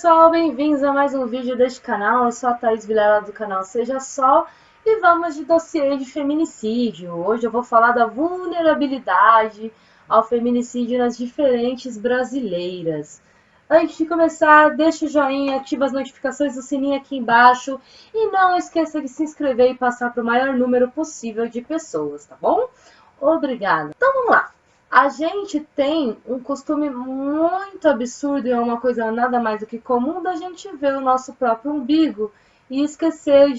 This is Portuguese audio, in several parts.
pessoal, bem-vindos a mais um vídeo deste canal. Eu sou a Thaís Vilela do canal Seja Sol e vamos de dossiê de feminicídio. Hoje eu vou falar da vulnerabilidade ao feminicídio nas diferentes brasileiras. Antes de começar, deixa o joinha, ativa as notificações do sininho aqui embaixo e não esqueça de se inscrever e passar para o maior número possível de pessoas, tá bom? Obrigada. Então vamos lá. A gente tem um costume muito absurdo e é uma coisa nada mais do que comum da gente ver o nosso próprio umbigo e esquecer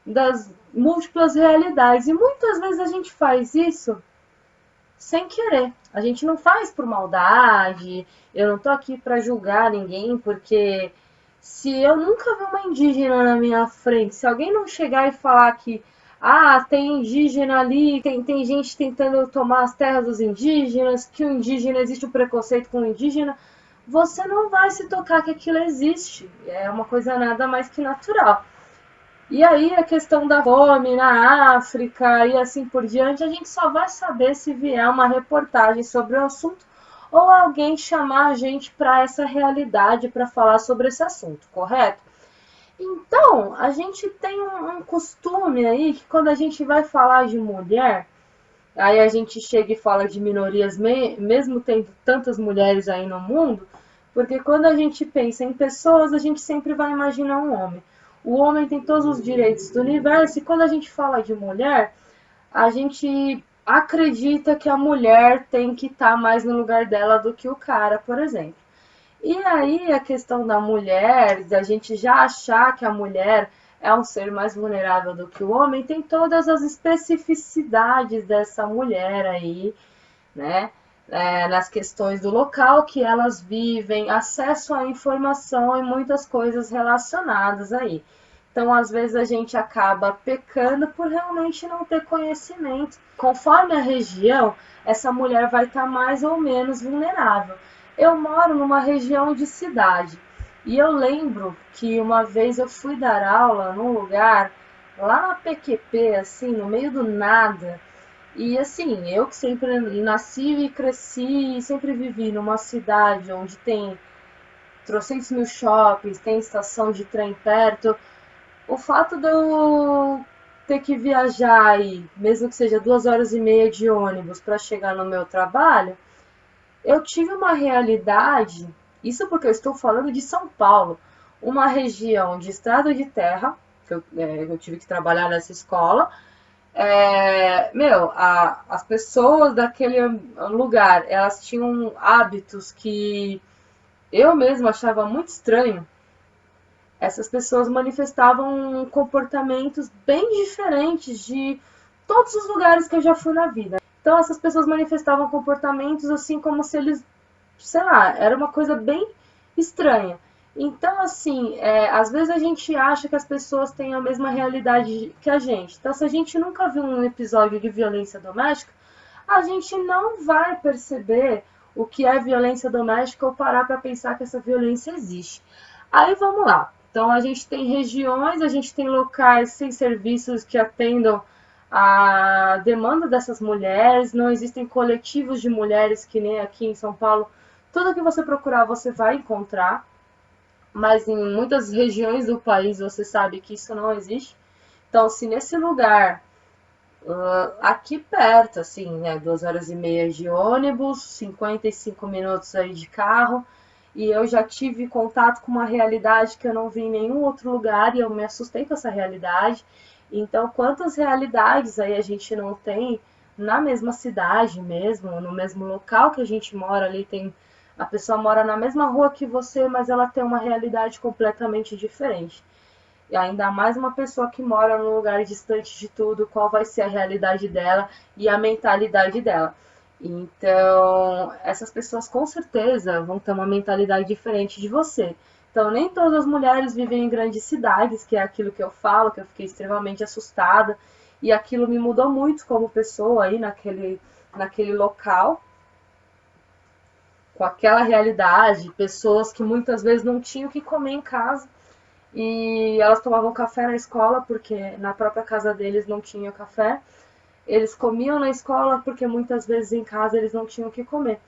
das múltiplas realidades. E muitas vezes a gente faz isso sem querer. A gente não faz por maldade. Eu não tô aqui para julgar ninguém, porque se eu nunca vi uma indígena na minha frente, se alguém não chegar e falar que tem indígena ali, tem gente tentando tomar as terras dos indígenas, que o indígena existe um preconceito com o indígena, você não vai se tocar que aquilo existe. É uma coisa nada mais que natural. E aí a questão da fome na África e assim por diante, a gente só vai saber se vier uma reportagem sobre o assunto ou alguém chamar a gente para essa realidade para falar sobre esse assunto, correto? Então, a gente tem um costume aí que quando a gente vai falar de mulher, aí a gente chega e fala de minorias, mesmo tendo tantas mulheres aí no mundo, porque quando a gente pensa em pessoas, a gente sempre vai imaginar um homem. O homem tem todos os direitos do universo, e quando a gente fala de mulher, a gente acredita que a mulher tem que estar mais no lugar dela do que o cara, por exemplo. E aí a questão da mulher, da gente já achar que a mulher é um ser mais vulnerável do que o homem, tem todas as especificidades dessa mulher aí, né? Nas questões do local que elas vivem, acesso à informação e muitas coisas relacionadas aí. Então, às vezes, a gente acaba pecando por realmente não ter conhecimento. Conforme a região, essa mulher vai estar mais ou menos vulnerável. Eu moro numa região de cidade e eu lembro que uma vez eu fui dar aula num lugar lá na PQP, assim, no meio do nada. E assim, eu que sempre nasci e cresci e sempre vivi numa cidade onde tem trocentos mil shoppings, tem estação de trem perto, o fato de eu ter que viajar aí, mesmo que seja 2 horas e meia de ônibus para chegar no meu trabalho, eu tive uma realidade, isso porque eu estou falando de São Paulo, uma região de estrada de terra, que eu tive que trabalhar nessa escola. As pessoas daquele lugar, elas tinham hábitos que eu mesma achava muito estranho. Essas pessoas manifestavam comportamentos bem diferentes de todos os lugares que eu já fui na vida. Então essas pessoas manifestavam comportamentos assim como se eles, sei lá, era uma coisa bem estranha. Então, assim, às vezes a gente acha que as pessoas têm a mesma realidade que a gente. Então, se a gente nunca viu um episódio de violência doméstica, a gente não vai perceber o que é violência doméstica ou parar para pensar que essa violência existe. Aí vamos lá. Então, a gente tem regiões, a gente tem locais sem serviços que atendam a demanda dessas mulheres, não existem coletivos de mulheres que nem aqui em São Paulo. Tudo que você procurar você vai encontrar, mas em muitas regiões do país você sabe que isso não existe. Então, se nesse lugar, aqui perto, assim, né, 2 horas e meia de ônibus, 55 minutos aí de carro, e eu já tive contato com uma realidade que eu não vi em nenhum outro lugar e eu me assustei com essa realidade. Então, quantas realidades aí a gente não tem na mesma cidade mesmo, no mesmo local que a gente mora ali, tem a pessoa mora na mesma rua que você, mas ela tem uma realidade completamente diferente. E ainda mais uma pessoa que mora num lugar distante de tudo, qual vai ser a realidade dela e a mentalidade dela. Então, essas pessoas com certeza vão ter uma mentalidade diferente de você. Então, nem todas as mulheres vivem em grandes cidades, que é aquilo que eu falo, que eu fiquei extremamente assustada. E aquilo me mudou muito como pessoa aí naquele local, com aquela realidade, pessoas que muitas vezes não tinham o que comer em casa e elas tomavam café na escola porque na própria casa deles não tinha café. Eles comiam na escola porque muitas vezes em casa eles não tinham o que comer.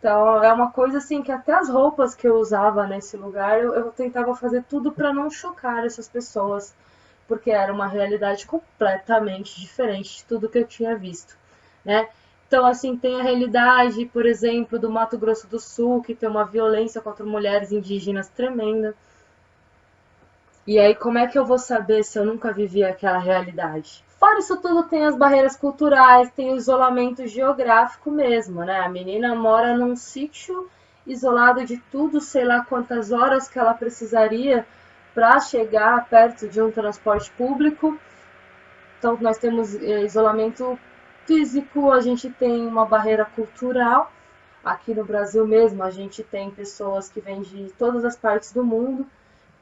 Então é uma coisa assim que até as roupas que eu usava nesse lugar, eu tentava fazer tudo para não chocar essas pessoas, porque era uma realidade completamente diferente de tudo que eu tinha visto, né? Então, assim, tem a realidade, por exemplo, do Mato Grosso do Sul, que tem uma violência contra mulheres indígenas tremenda. E aí, como é que eu vou saber se eu nunca vivi aquela realidade? Fora isso tudo, tem as barreiras culturais, tem o isolamento geográfico mesmo, né? A menina mora num sítio isolado de tudo, sei lá quantas horas que ela precisaria para chegar perto de um transporte público. Então, nós temos isolamento físico, a gente tem uma barreira cultural. Aqui no Brasil mesmo, a gente tem pessoas que vêm de todas as partes do mundo,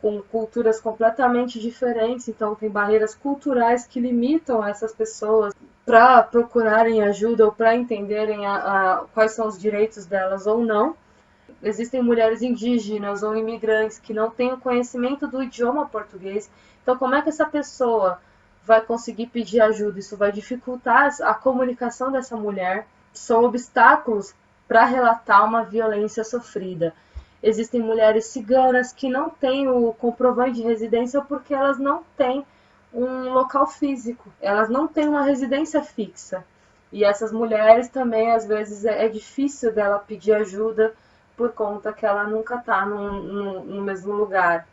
com culturas completamente diferentes, então tem barreiras culturais que limitam essas pessoas para procurarem ajuda ou para entenderem quais são os direitos delas ou não. Existem mulheres indígenas ou imigrantes que não têm o conhecimento do idioma português, então como é que essa pessoa vai conseguir pedir ajuda? Isso vai dificultar a comunicação dessa mulher, são obstáculos para relatar uma violência sofrida. Existem mulheres ciganas que não têm o comprovante de residência porque elas não têm um local físico, elas não têm uma residência fixa. E essas mulheres também, às vezes, é difícil dela pedir ajuda por conta que ela nunca está no mesmo lugar.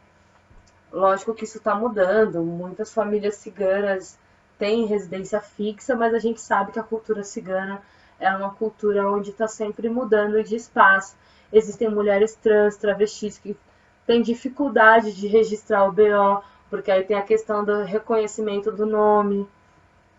Lógico que isso está mudando, muitas famílias ciganas têm residência fixa, mas a gente sabe que a cultura cigana é uma cultura onde está sempre mudando de espaço. Existem mulheres trans, travestis que têm dificuldade de registrar o BO, porque aí tem a questão do reconhecimento do nome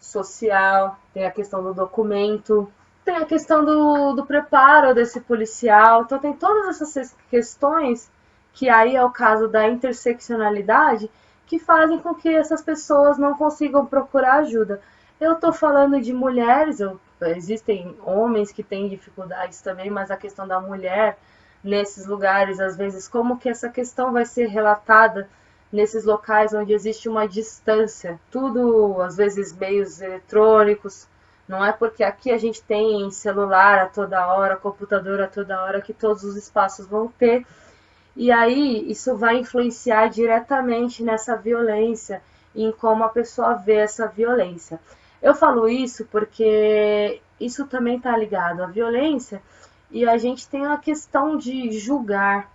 social, tem a questão do documento, tem a questão do preparo desse policial. Então tem todas essas questões que aí é o caso da interseccionalidade, que fazem com que essas pessoas não consigam procurar ajuda. Eu estou falando de mulheres, existem homens que têm dificuldades também, mas a questão da mulher nesses lugares, às vezes, como que essa questão vai ser relatada nesses locais onde existe uma distância, tudo, às vezes, meios eletrônicos, não é porque aqui a gente tem celular a toda hora, computador a toda hora, que todos os espaços vão ter. E aí isso vai influenciar diretamente nessa violência e em como a pessoa vê essa violência. Eu falo isso porque isso também está ligado à violência e a gente tem a questão de julgar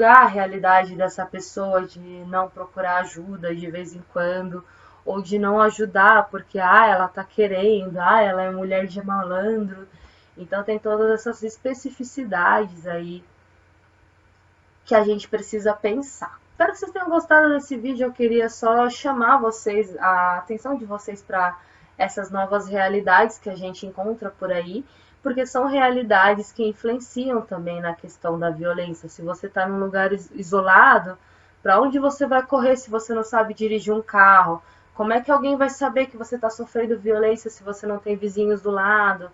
a realidade dessa pessoa, de não procurar ajuda de vez em quando, ou de não ajudar porque ela tá querendo, ela é mulher de malandro. Então tem todas essas especificidades aí que a gente precisa pensar. Espero que vocês tenham gostado desse vídeo. Eu queria só chamar vocês, a atenção de vocês para essas novas realidades que a gente encontra por aí, porque são realidades que influenciam também na questão da violência. Se você está num lugar isolado, para onde você vai correr se você não sabe dirigir um carro? Como é que alguém vai saber que você está sofrendo violência se você não tem vizinhos do lado?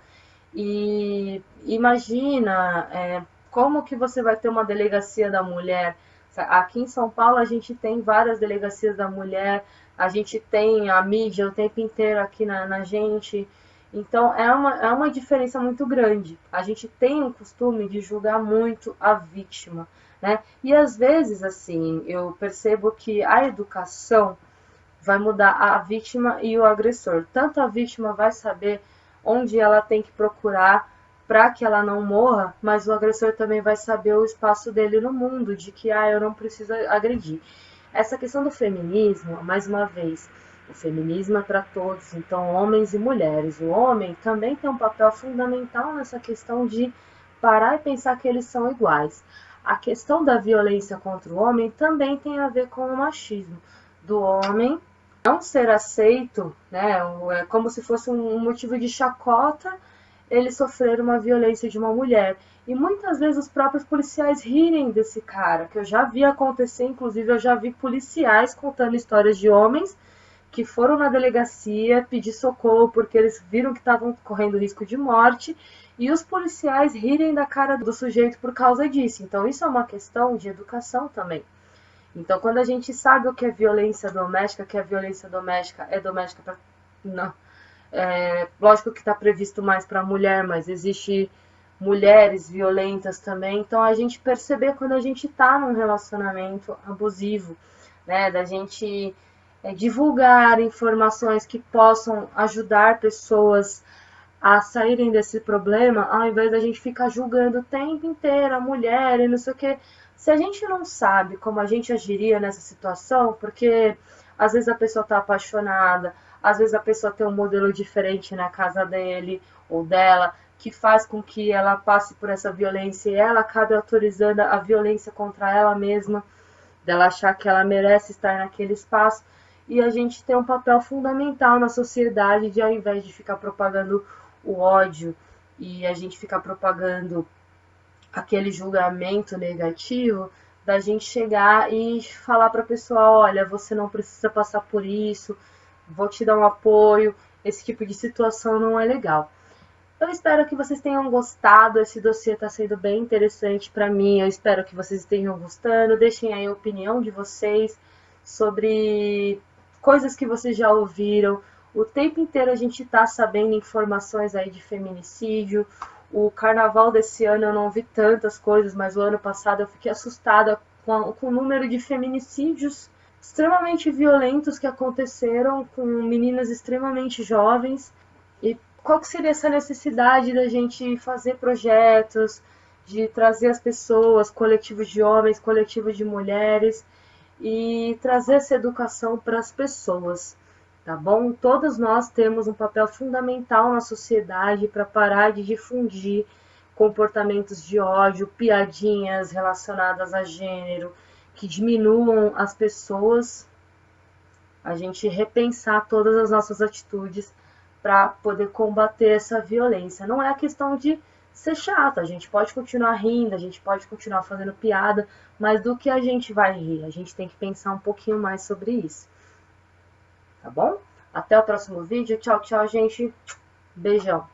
E imagina, como que você vai ter uma delegacia da mulher? Aqui em São Paulo a gente tem várias delegacias da mulher, a gente tem a mídia o tempo inteiro aqui na gente. Então é uma diferença muito grande. A gente tem o costume de julgar muito a vítima, né? E às vezes, assim, eu percebo que a educação vai mudar a vítima e o agressor. Tanto a vítima vai saber onde ela tem que procurar para que ela não morra, mas o agressor também vai saber o espaço dele no mundo, de que eu não preciso agredir. Essa questão do feminismo, mais uma vez, o feminismo é para todos, então homens e mulheres. O homem também tem um papel fundamental nessa questão de parar e pensar que eles são iguais. A questão da violência contra o homem também tem a ver com o machismo, do homem não ser aceito, né? É como se fosse um motivo de chacota ele sofrer uma violência de uma mulher. E muitas vezes os próprios policiais rirem desse cara, que eu já vi acontecer, inclusive eu já vi policiais contando histórias de homens que foram na delegacia pedir socorro porque eles viram que estavam correndo risco de morte e os policiais rirem da cara do sujeito por causa disso. Então isso é uma questão de educação também. Então, quando a gente sabe o que é violência doméstica, que a violência doméstica é doméstica para... Lógico que está previsto mais para a mulher, mas existe mulheres violentas também. Então a gente perceber quando a gente está num relacionamento abusivo, né? Da gente divulgar informações que possam ajudar pessoas a saírem desse problema, ao invés da gente ficar julgando o tempo inteiro a mulher e não sei o que. Se a gente não sabe como a gente agiria nessa situação, porque às vezes a pessoa está apaixonada, às vezes a pessoa tem um modelo diferente na casa dele ou dela, que faz com que ela passe por essa violência e ela acabe autorizando a violência contra ela mesma, dela achar que ela merece estar naquele espaço. E a gente tem um papel fundamental na sociedade de, ao invés de ficar propagando o ódio e a gente ficar propagando aquele julgamento negativo, da gente chegar e falar para a pessoa, olha, você não precisa passar por isso, vou te dar um apoio, esse tipo de situação não é legal. Eu espero que vocês tenham gostado, esse dossiê está sendo bem interessante para mim, eu espero que vocês estejam gostando, deixem aí a opinião de vocês sobre coisas que vocês já ouviram. O tempo inteiro a gente está sabendo informações aí de feminicídio. O carnaval desse ano eu não vi tantas coisas, mas o ano passado eu fiquei assustada com o número de feminicídios extremamente violentos que aconteceram com meninas extremamente jovens. E qual que seria essa necessidade da gente fazer projetos, de trazer as pessoas, coletivos de homens, coletivos de mulheres, e trazer essa educação para as pessoas, tá bom? Todos nós temos um papel fundamental na sociedade para parar de difundir comportamentos de ódio, piadinhas relacionadas a gênero, que diminuam as pessoas, a gente repensar todas as nossas atitudes para poder combater essa violência. Não é a questão de ser chato, a gente pode continuar rindo, a gente pode continuar fazendo piada, mas do que a gente vai rir? A gente tem que pensar um pouquinho mais sobre isso. Tá bom? Até o próximo vídeo. Tchau, tchau, gente. Beijão.